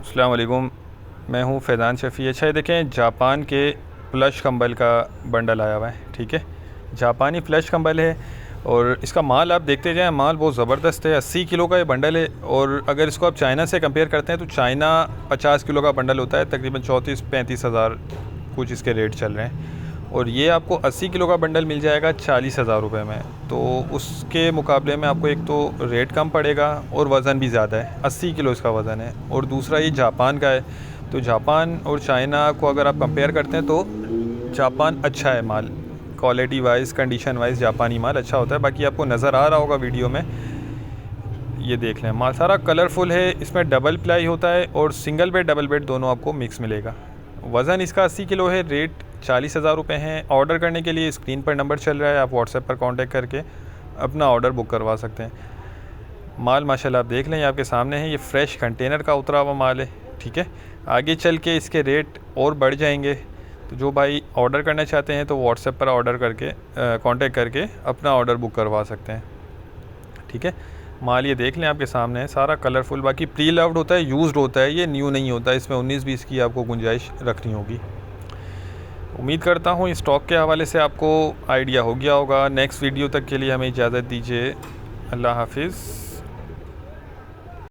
अस्सलाम वालेकुम। मैं हूँ फैज़ान शफ़ी। अच्छा ये देखें, जापान के प्लश कंबल का बंडल आया हुआ है। ठीक है, जापानी प्लश कंबल है और इसका माल आप देखते जाएं, माल बहुत ज़बरदस्त है। 80 किलो का ये बंडल है और अगर इसको आप चाइना से कंपेयर करते हैं तो चाइना 50 किलो का बंडल होता है, तकरीबन 34-35 हज़ार कुछ इसके रेट चल रहे हैं। और ये आपको 80 किलो का बंडल मिल जाएगा 40,000 रुपये में। तो उसके मुकाबले में आपको एक तो रेट कम पड़ेगा और वज़न भी ज़्यादा है, 80 किलो इसका वज़न है। और दूसरा ये जापान का है, तो जापान और चाइना को अगर आप कंपेयर करते हैं तो जापान अच्छा है माल, क्वालिटी वाइज कंडीशन वाइज जापानी माल अच्छा होता है। बाकी आपको नज़र आ रहा होगा वीडियो में, ये देख लें, माल सारा कलरफुल है। इसमें डबल प्लाई होता है और सिंगल बेड डबल बेड दोनों आपको मिक्स मिलेगा। वज़न इसका 80 किलो है, रेट 40,000 रुपये हैं। ऑर्डर करने के लिए स्क्रीन पर नंबर चल रहा है, आप व्हाट्सएप पर कांटेक्ट करके अपना ऑर्डर बुक करवा सकते हैं। माल माशाल्लाह आप देख लें, ये आपके सामने है, ये फ़्रेश कंटेनर का उतरा हुआ माल है। ठीक है, आगे चल के इसके रेट और बढ़ जाएंगे, तो जो भाई ऑर्डर करना चाहते हैं तो व्हाट्सएप पर ऑर्डर करके कांटेक्ट करके अपना ऑर्डर बुक करवा सकते हैं। ठीक है, माल ये देख लें आपके सामने है, सारा कलरफुल। बाकी प्री लव्ड होता है, यूज्ड होता है, ये न्यू नहीं होता। इसमें 19-20 की आपको गुंजाइश रखनी होगी। उम्मीद करता हूँ इस स्टॉक के हवाले से आपको आइडिया हो गया होगा। नेक्स्ट वीडियो तक के लिए हमें इजाज़त दीजिए। अल्लाह हाफिज़।